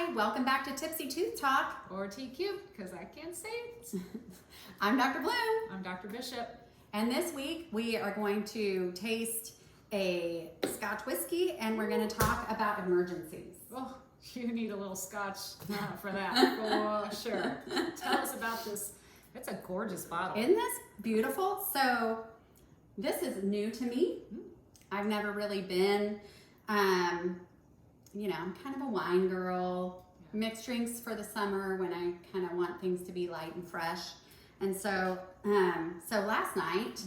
Hi, welcome back to Tipsy Tooth Talk. Or TQ, because I can't say it. I'm Dr. Bloom. I'm Dr. Bishop. And this week we are going to taste a Scotch whiskey and we're going to talk about emergencies. Oh, you need a little scotch for that. For sure. Tell us about this. It's a gorgeous bottle. Isn't this beautiful? So this is new to me. I've never really been, I'm kind of a wine girl. Mixed drinks for the summer when I kind of want things to be light and fresh. And so, last night,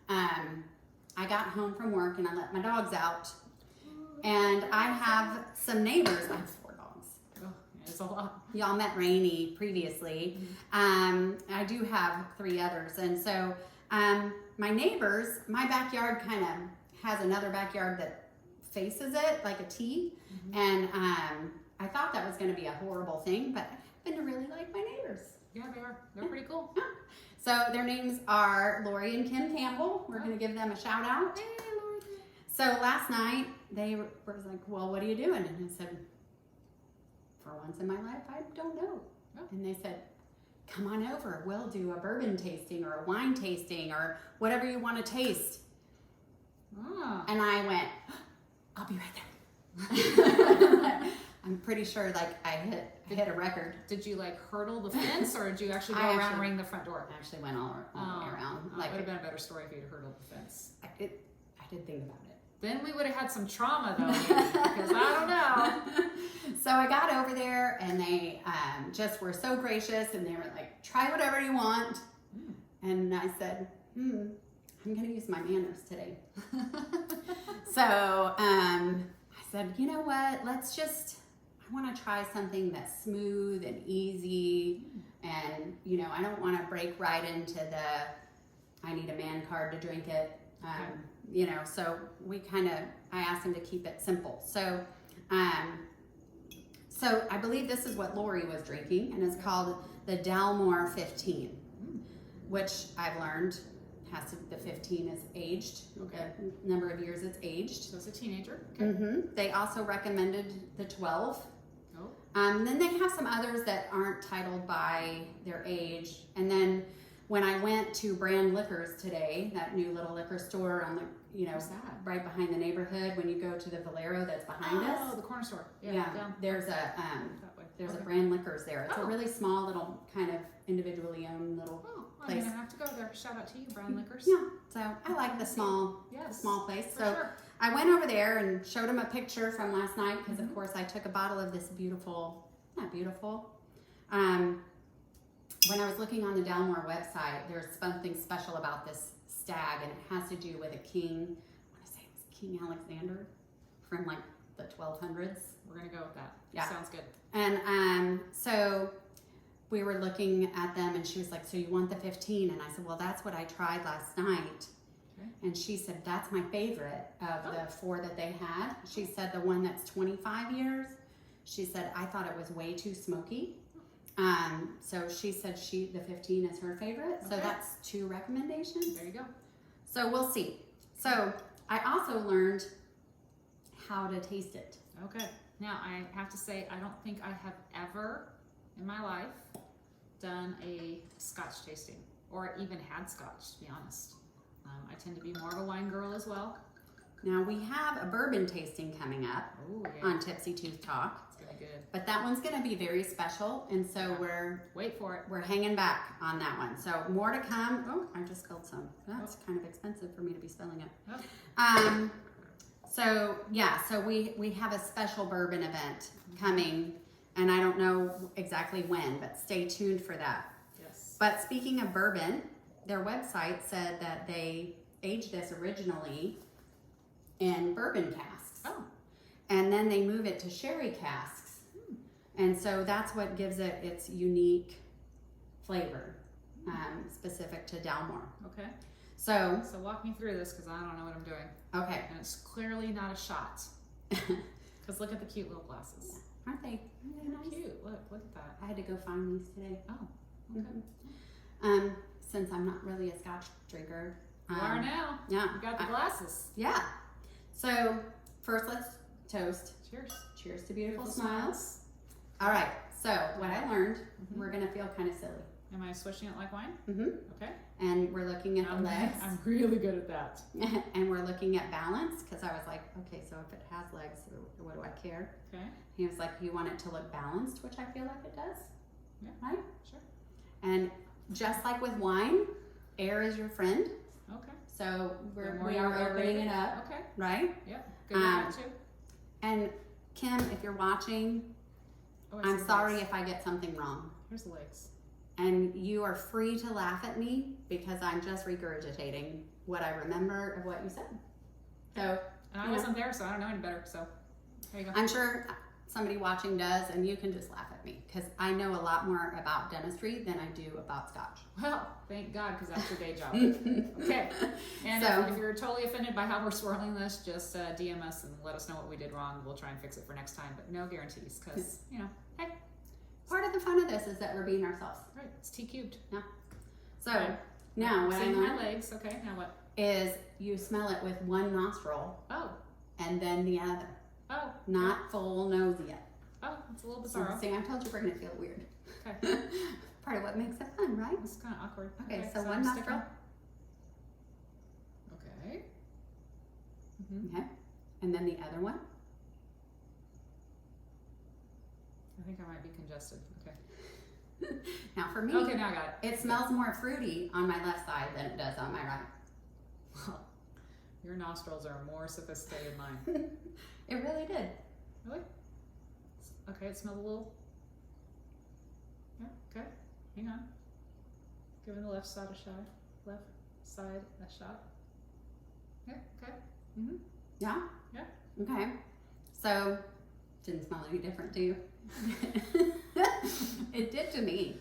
I got home from work and I let my dogs out. And I have some neighbors. I have 4 dogs. Oh, it's a lot. Y'all met Rainey previously. I do have 3 others. And so, my neighbors, my backyard kind of has another backyard that faces it like a T. And I thought that was going to be a horrible thing, but I happen to really like my neighbors. Yeah, they are. They're pretty cool. So their names are Lori and Kim Campbell. We're going to give them a shout out. Hey, Lori. So last night they were like, well, what are you doing? And I said, for once in my life, I don't know. Oh. And they said, come on over. We'll do a bourbon tasting or a wine tasting or whatever you want to taste. Ah. And I went, I'll be right there. I'm pretty sure I hit a record. Did you hurdle the fence or did you actually go around and ring the front door? I actually went all the way around. It would have been a better story if you'd hurdled the fence. I did think about it. Then we would have had some trauma though, maybe, because I don't know. So I got over there and they just were so gracious and they were like, try whatever you want. And I said, I'm going to use my manners today. So I said, you know what, I want to try something that's smooth and easy. And, I don't want to break right into I need a man card to drink it. So I asked him to keep it simple. So, I believe this is what Lori was drinking, and it's called the Dalmore 15, which I've learned the 15 is aged. Okay. The number of years it's aged. So it's a teenager. Okay. They also recommended the 12. Oh. Then they have some others that aren't titled by their age. And then when I went to Brand Liquors today, that new little liquor store on the, Where's that? right behind the neighborhood, when you go to the Valero that's behind us. Oh, the corner store. Yeah, down. there's That way. a Brand Liquors there. It's a Oh. really small little kind of individually owned little Oh, I'm place. gonna have to go there. Shout out to you, Brown Liquors. Yeah, so I like the small Yes, place. for So sure. I went over there and showed him a picture from last night because of course I took a bottle of this not beautiful. When I was looking on the Dalmore website, there's something special about this stag, and it has to do with a king. I want to say it was King Alexander from the 1200s. We're gonna go with that. Yeah. Sounds good. And so we were looking at them, and she was like, so you want the 15? And I said, well, that's what I tried last night. Okay. And she said, that's my favorite of the 4 that they had. She said the one that's 25 years, she said, I thought it was way too smoky. So she said the 15 is her favorite. So Okay. that's 2 recommendations. There you go. So we'll see. So I also learned how to taste it. Okay. Now I have to say I don't think I have ever in my life done a Scotch tasting or even had Scotch, to be honest. I tend to be more of a wine girl as well. Now we have a bourbon tasting coming up Oh yeah. on Tipsy Tooth Talk. It's gonna be good. But that one's going to be very special, and so Wait for it. we're hanging back on that one. So more to come. Oh, I just spilled some. That's kind of expensive for me to be spilling it. Oh. So we have a special bourbon event coming, and I don't know exactly when, but stay tuned for that. Yes. But speaking of bourbon, their website said that they aged this originally in bourbon casks. Oh. And then they move it to sherry casks. And so that's what gives it its unique flavor, specific to Dalmore. Okay. So, So walk me through this because I don't know what I'm doing. okay. And it's clearly not a shot. Because look at the cute little glasses. Aren't they nice? Cute. Look at that. I had to go find these today. Oh. Okay. Since I'm not really a Scotch drinker. You are now. Yeah. You got the glasses. Yeah. So, first let's toast. Cheers. Cheers to beautiful smiles. All right. So what I learned, Mhm. we're gonna feel kind of silly. Am I swishing it like wine? Mm-hmm. Okay. And we're looking at the legs. I'm really good at that. And we're looking at balance because I was like, okay, so if it has legs, what do I care? Okay. He was like, you want it to look balanced, which I feel like it does. Yeah. Right? Sure. And just like with wine, air is your friend. Okay. So The more we you are aerate opening it up, Okay. right? Yep. Good at that too. And Kim, if you're watching, Oh, I I'm see sorry legs. if I get something wrong. Here's the legs. And you are free to laugh at me because I'm just regurgitating what I remember of what you said. So And I Yeah. wasn't there, so I don't know any better. So there you go. I'm sure somebody watching does, and you can just laugh at me because I know a lot more about dentistry than I do about scotch. Well, thank God, because that's your day job. Okay. And So- if you're totally offended by how we're swirling this, just DM us and let us know what we did wrong. We'll try and fix it for next time, but no guarantees because, hey, Part of the fun of this is that we're being ourselves. right, it's T cubed. So Okay. now what I Same my learned legs. Okay, now what? is you smell it with one nostril Oh, and then the other, oh, not full nose yet. oh, it's a little So, bizarre. see, I told you we're gonna feel weird. Okay, Part of what makes it fun, right? it's kind of awkward. Okay, so one I'm nostril. sticking- Okay. Mm-hmm. Okay, and then the other one. I think I might be congested. Okay. Now for me, Okay, now I got it. it smells more fruity on my left side than it does on my right. Your nostrils are more sophisticated than mine. It really did. Really? Okay, it smells a little. Yeah, okay. Hang on. Giving the left side a shot. Left side a shot. Yeah, okay. Mm-hmm. Yeah? Yeah. Okay. So, didn't smell any different to you? It did to me.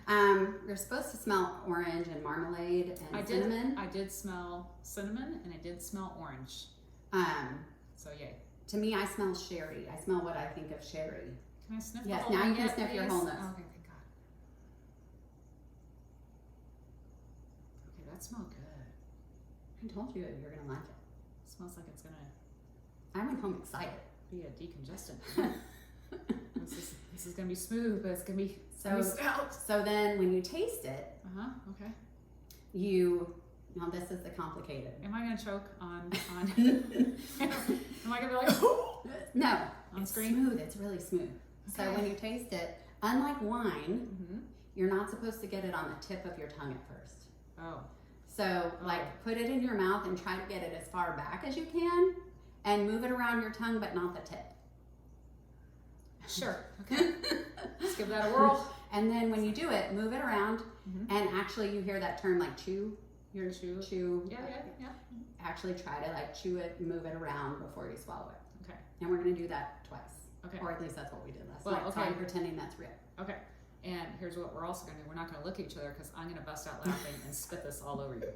You're supposed to smell orange and marmalade and cinnamon. I did smell cinnamon and I did smell orange. So yay. To me, I smell sherry. I smell what I think of sherry. Can I sniff Yes, the whole now thing you can yet, sniff your please? whole nose. Okay, thank God. Okay, that smells good. I told you you're gonna like it. Smells like it's gonna I went home excited. be a decongestant. This is gonna be smooth, but it's gonna be So, stout. so then when you taste it, Uh-huh, okay. now this is the complicated. Am I gonna choke on am I gonna be like No, on it's screen? smooth. It's really smooth. So Okay. when you taste it, unlike wine, Mm-hmm. you're not supposed to get it on the tip of your tongue at first. Oh. So like put it in your mouth and try to get it as far back as you can and move it around your tongue, but not the tip. Sure. Okay. Let's give that a whirl. And then when you do it, move it around, Mhm. and actually you hear that term like chew. You're Chew. chew. Yeah. Actually try to like chew it, move it around before you swallow it. Okay. And we're gonna do that twice. Okay. Or at least that's what we did last Well, night. So okay. I'm pretending that's real. Okay. And here's what we're also gonna do. We're not gonna look at each other because I'm gonna bust out laughing and spit this all over you.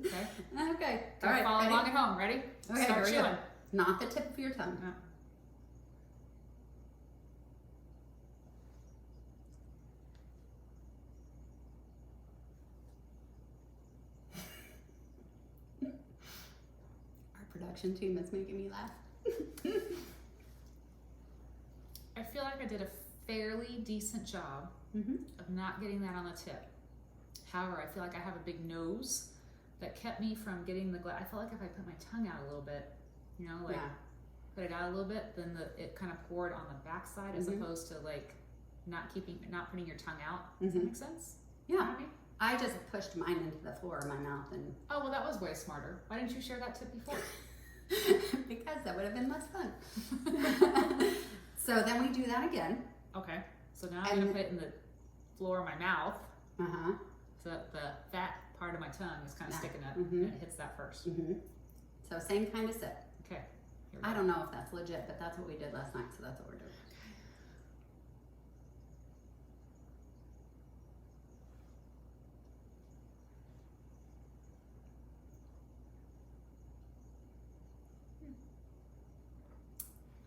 Okay? Okay. All All right. follow Ready? along at home. Ready? Okay, Start here we go. chewing. Not the tip of your tongue. Yeah. Our production team is making me laugh. I feel like I did a fairly decent job Mm-hmm. of not getting that on the tip. However, I feel like I have a big nose that kept me from getting the I felt like if I put my tongue out a little bit, like Yeah. put it out a little bit, then it kind of poured on the backside as Mhm. opposed to like not putting your tongue out. Does Mhm. that make sense? You know Yeah. what I mean? I just pushed mine into the floor of my mouth and Oh well, that was way smarter. Why didn't you share that tip before? because that would have been less fun. So then we do that again. Okay, so now I'm gonna put it in the floor of my mouth, Uh-huh. so that the fat part of my tongue is kind of Yeah. sticking up, Mhm. and it hits that first. Mm-hmm. So same kind of sip. Okay. Here we I go. don't know if that's legit, but that's what we did last night, so that's what we're doing.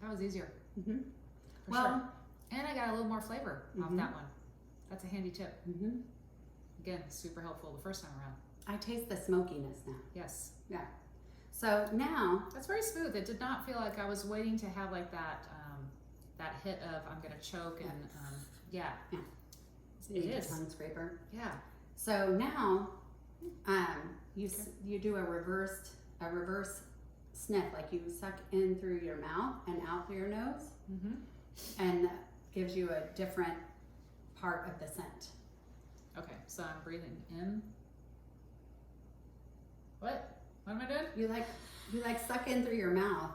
That was easier. Mm-hmm. For Well, sure. And I got a little more flavor off Mhm. that one. That's a handy tip. mm-hmm. Again, super helpful the first time around. I taste the smokiness now. Yes. So now, That's very smooth. It did not feel like I was waiting to have like that pit of I'm gonna choke and yeah. Yeah. It Need a is. tongue scraper. Yeah. So now, you do a reverse sniff, like you suck in through your mouth and out through your nose, Mm-hmm. and that gives you a different part of the scent. Okay, so I'm breathing in. What am I doing? You like suck in through your mouth,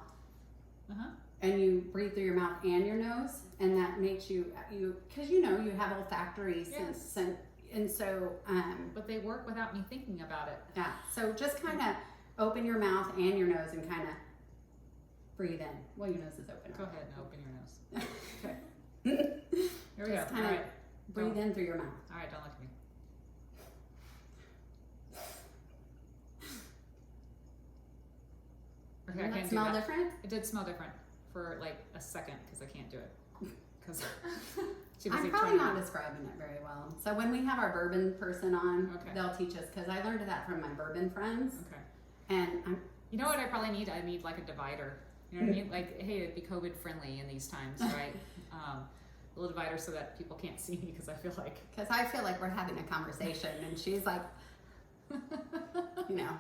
Uh-huh. and you breathe through your mouth and your nose, and that makes you because you have olfactory Yes. scent, and so But they work without me thinking about it. yeah. So just kind of open your mouth and your nose and kind of breathe in. Well, your nose is open. Go ahead and open your nose. Okay. Here we go. Just All kind of right. breathe in through your mouth. All right, don't look at me. Okay, I Doesn't can't that do smell that. different? It did smell different for like a second because I can't do it. Because I'm probably not describing it very well. So when we have our bourbon person on, Okay. they'll teach us, because I learned that from my bourbon friends. Okay. And You know what I probably need? I need like a divider. You know what I mean? Like, hey, it'd be COVID friendly in these times, right? A little divider so that people can't see me because I feel like. we're having a conversation, and she's like, Yeah.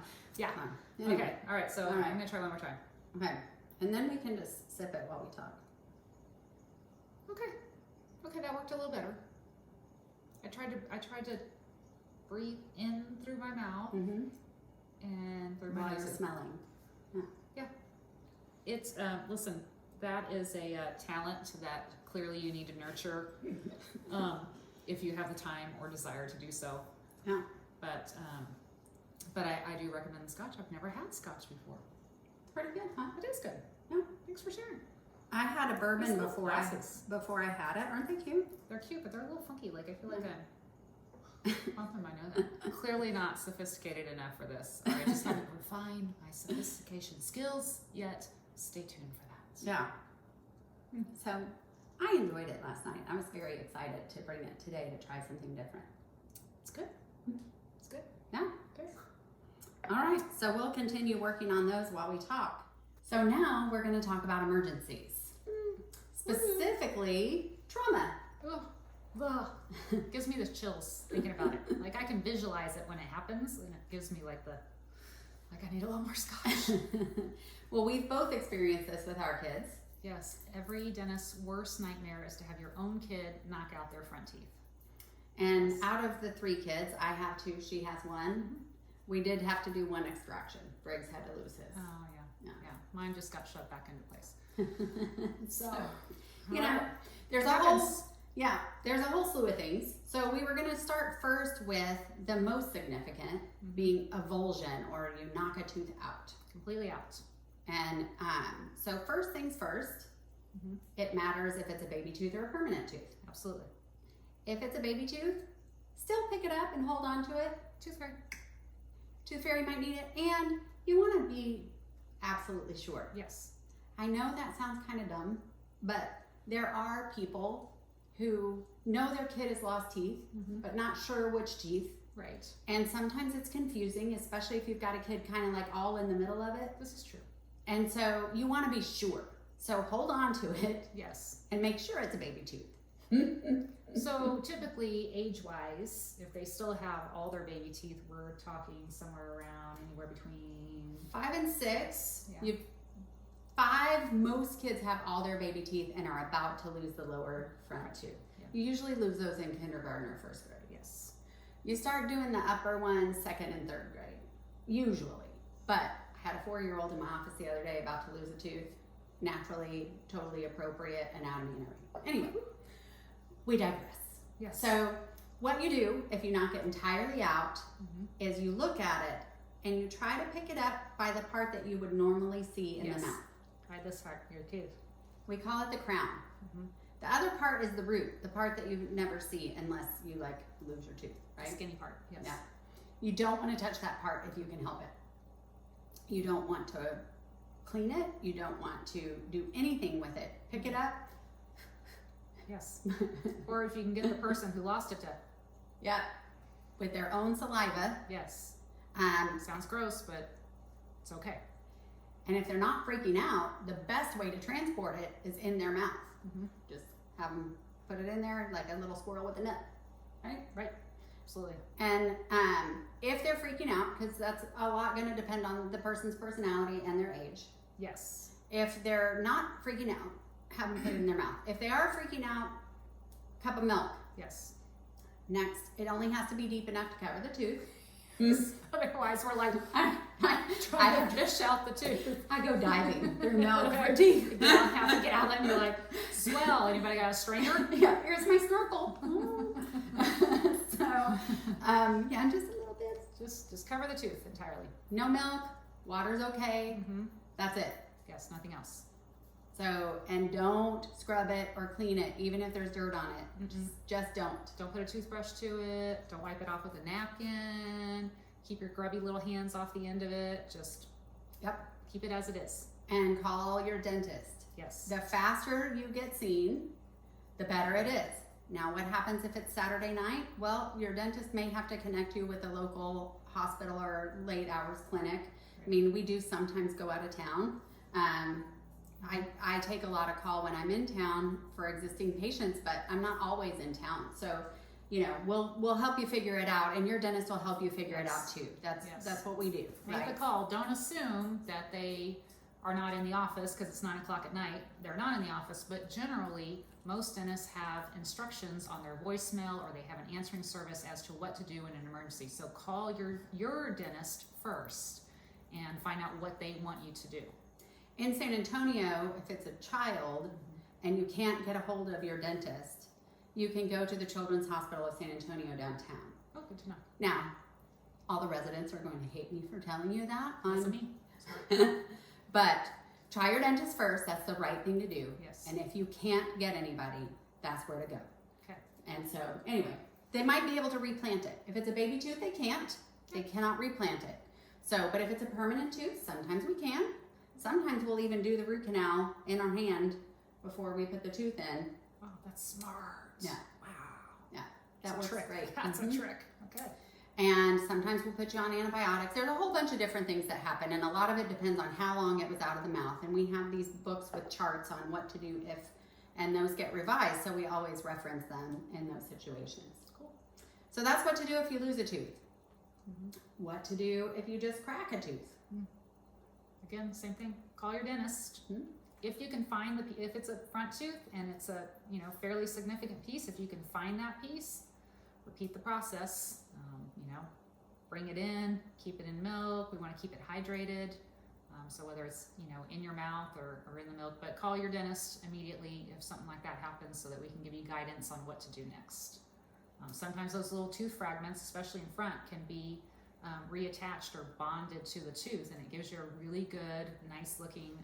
Anyway, Okay. All right. So All right. I'm gonna try one more time. okay. And then we can just sip it while we talk. Okay. Okay, that worked a little better. I tried to breathe in through my mouth Mm-hmm. and through my While you're nose. smelling. It's listen, that is a talent that clearly you need to nurture if you have the time or desire to do so. Yeah. But I do recommend the Scotch. I've never had Scotch before. It's pretty good, huh? It is good. Yeah. Thanks for sharing. I had a bourbon These little before I had it. Aren't they cute? They're cute, but they're a little funky. Like I feel like I'm bump them. I know that. Clearly not sophisticated enough for this. I just haven't refined my sophistication skills yet. Stay tuned for that. Yeah. So I enjoyed it last night. I was very excited to bring it today to try something different. It's good. It's good. Yeah. Okay. All right. So we'll continue working on those while we talk. So now we're going to talk about emergencies, specifically trauma. Ugh. Gives me the chills thinking about it. Like I can visualize it when it happens, and it gives me like I need a little more Scotch. Well, we've both experienced this with our kids. Yes, every dentist's worst nightmare is to have your own kid knock out their front teeth. And out of the 3 kids, I have 2, she has 1. We did have to do 1 extraction. Briggs had to lose his. Oh yeah. Yeah. Mine just got shoved back into place. So, there's a whole slew of things. So we were going to start first with the most significant, being avulsion, or you knock a tooth out. Completely out. And so first things first, it matters if it's a baby tooth or a permanent tooth. Absolutely. If it's a baby tooth, still pick it up and hold on to it. Tooth fairy. Tooth fairy might need it, and you want to be absolutely sure. Yes. I know that sounds kind of dumb, but there are people who know their kid has lost teeth, but not sure which teeth. Right. And sometimes it's confusing, especially if you've got a kid kind of like all in the middle of it. This is true. And so you want to be sure. So hold on to it Yes. and make sure it's a baby tooth. So typically, age-wise, if they still have all their baby teeth, we're talking somewhere around anywhere between 5 and 6. Yeah. 5, most kids have all their baby teeth and are about to lose the lower front tooth. Yeah. You usually lose those in kindergarten or 1st grade. Yes. You start doing the upper ones 2nd and 3rd grade, usually. But I had a 4-year-old in my office the other day about to lose a tooth. Naturally, totally appropriate anatomy and everything. Anyway, we digress. Yes. So what you do if you knock it entirely out is you look at it and you try to pick it up by the part that you would normally see in the mouth. Try this part for your kid. We call it the crown. The other part is the root, the part that you never see unless you like lose your tooth, right? The skinny part. Yes. Yeah. You don't want to touch that part if you can help it. You don't want to clean it. You don't want to do anything with it. Pick it up. Yes. Or if you can get the person who lost it to. Yeah. With their own saliva. Yes. Sounds gross, but it's okay. And if they're not freaking out, the best way to transport it is in their mouth. Mhm. Just have them put it in there like a little squirrel with a nut, right? Right. Absolutely. And if they're freaking out, because that's a lot going to depend on the person's personality and their age. Yes. If they're not freaking out, have them put it in their mouth. If they are freaking out, cup of milk. Yes. Next, it only has to be deep enough to cover the tooth. Otherwise, we're like I trying to fish out the tooth. go diving through milk for teeth. You don't have to get out and you're like, swell. Anybody got a strainer? Yeah, here's my snorkel. So, yeah, just a little bit. Just cover the tooth entirely. No milk, water's okay. Mm-hmm. That's it. Yes, nothing else. So, and don't scrub it or clean it, even if there's dirt on it. Just don't. Don't put a toothbrush to it. Don't wipe it off with a napkin. Keep your grubby little hands off the end of it. Just keep it as it is. And call your dentist. Yes. The faster you get seen, the better it is. Now, what happens if it's Saturday night? Well, your dentist may have to connect you with a local hospital or late hours clinic. I mean, we do sometimes go out of town. I take a lot of call when I'm in town for existing patients, but I'm not always in town. So, you know, we'll help you figure it out, and your dentist will help you figure it out too. That's what we do. Make the call. Don't assume that they are not in the office because it's 9 o'clock at night. They're not in the office, but generally most dentists have instructions on their voicemail, or they have an answering service as to what to do in an emergency. So call your dentist first and find out what they want you to do. In San Antonio, if it's a child and you can't get a hold of your dentist, you can go to the Children's Hospital of San Antonio downtown. Oh, good to know. Now, all the residents are going to hate me for telling you that. That's me. But try your dentist first. That's the right thing to do. Yes. And if you can't get anybody, that's where to go. Okay. And so, anyway, they might be able to replant it. If it's a baby tooth, they can't. They cannot replant it. So, but if it's a permanent tooth, sometimes we can. Sometimes we'll even do the root canal in our hand before we put the tooth in. Oh, that's smart. Yeah. Wow. Yeah, that That's a works trick. great. That's a trick. Okay. And sometimes we'll put you on antibiotics. There's a whole bunch of different things that happen, and a lot of it depends on how long it was out of the mouth. And we have these books with charts on what to do if, and those get revised, so we always reference them in those situations. Cool. So that's what to do if you lose a tooth. What to do if you just crack a tooth. Again, same thing. Call your dentist. If you can find if it's a front tooth and it's a fairly significant piece, if you can find that piece, repeat the process. Bring it in, keep it in milk. We want to keep it hydrated. So whether it's in your mouth or in the milk, but call your dentist immediately if something like that happens, so that we can give you guidance on what to do next. Sometimes those little tooth fragments, especially in front, can be reattached or bonded to the tooth, and it gives you a really good, nice looking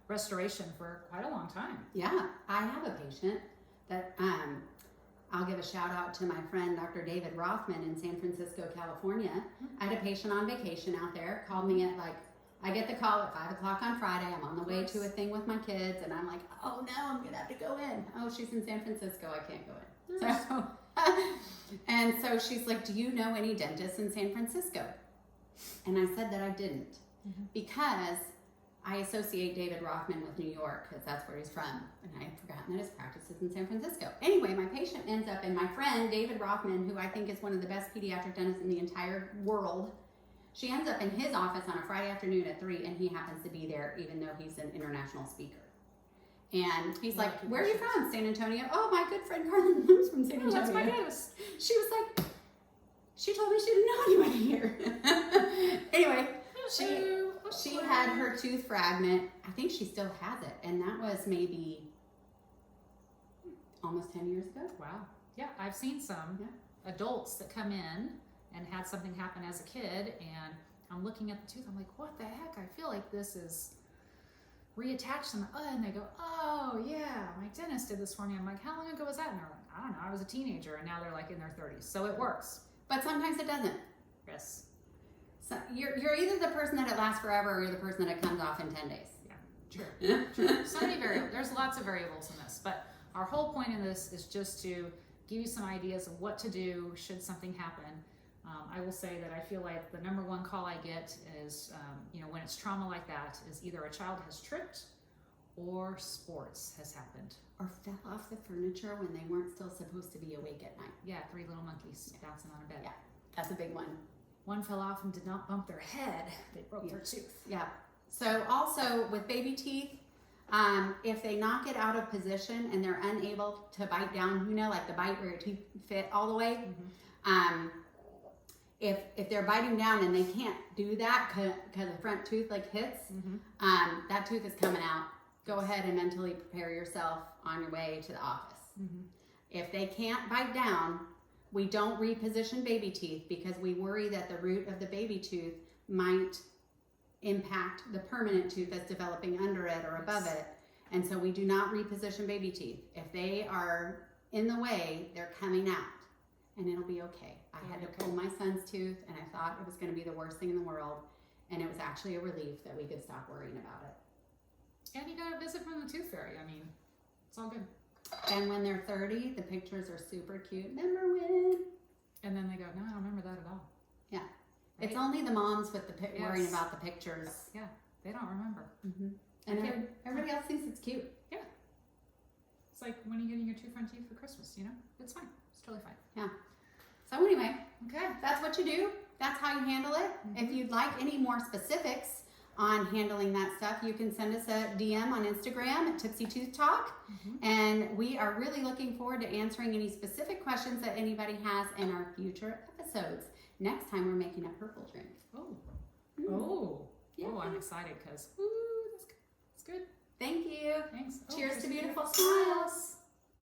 restoration for quite a long time. Yeah, I have a patient that I'll give a shout out to my friend Dr. David Rothman in San Francisco, California. I had a patient on vacation out there, called me at I get the call at 5 o'clock on Friday. I'm on the way to a thing with my kids, and I'm like, oh no, I'm gonna have to go in. Oh, she's in San Francisco, I can't go in. So, and so she's like, do you know any dentists in San Francisco? And I said that I didn't, because I associate David Rothman with New York, because that's where he's from, and I had forgotten that his practice is in San Francisco. Anyway, my patient ends up, and my friend David Rothman, who I think is one of the best pediatric dentists in the entire world, she ends up in his office on a Friday afternoon at 3, and he happens to be there, even though he's an international speaker. And he's like, where are you from? San Antonio. Oh, my good friend Carlin lives from San Antonio. That's my dentist. She was like, she told me she didn't know anybody here. Anyway, she had her tooth fragment. I think she still has it, and that was maybe almost 10 years ago. Wow. Yeah, I've seen some adults that come in and had something happen as a kid, and I'm looking at the tooth. I'm like, what the heck? I feel like this is reattached. And they go, oh yeah, my dentist did this for me. I'm like, how long ago was that? And they're like, I don't know, I was a teenager, and now they're like in their 30s. So it works. But sometimes it doesn't. Yes. So you're either the person that it lasts forever, or you're the person that it comes off in 10 days. Yeah, true. So many variables. There's lots of variables in this, but our whole point in this is just to give you some ideas of what to do should something happen. I will say that I feel like the number one call I get is, when it's trauma like that, is either a child has tripped or sports has happened. Or fell off the furniture when they weren't still supposed to be awake at night. Yeah, 3 little monkeys bouncing on a bed. Yeah. That's a big one. One fell off and did not bump their head. They broke their tooth. Yeah. So also with baby teeth, if they knock it out of position and they're unable to bite down, like the bite where your teeth fit all the way, if they're biting down and they can't do that because the front tooth hits, that tooth is coming out. Go ahead and mentally prepare yourself on your way to the office. If they can't bite down, we don't reposition baby teeth because we worry that the root of the baby tooth might impact the permanent tooth that's developing under it or above it. And so we do not reposition baby teeth. If they are in the way, they're coming out and it'll be okay. I had to pull my son's tooth and I thought it was going to be the worst thing in the world. And it was actually a relief that we could stop worrying about it. And you got a visit from the tooth fairy. I mean, it's all good. And when they're 30, the pictures are super cute. Remember when? And then they go, no, I don't remember that at all. Yeah. Right? It's only the moms with the worrying about the pictures. Yeah, they don't remember. And everybody else thinks it's cute. Yeah. It's like when are you getting your 2 front teeth for Christmas, It's fine. It's totally fine. Yeah. So anyway, Okay. that's what you do. That's how you handle it. If you'd like any more specifics on handling that stuff, you can send us a DM on Instagram at Tipsy Tooth Talk. And we are really looking forward to answering any specific questions that anybody has in our future episodes. Next time we're making a purple drink. Yeah. Oh, I'm excited because that's good. Thank you. Thanks. Cheers there's to beautiful smiles. smiles.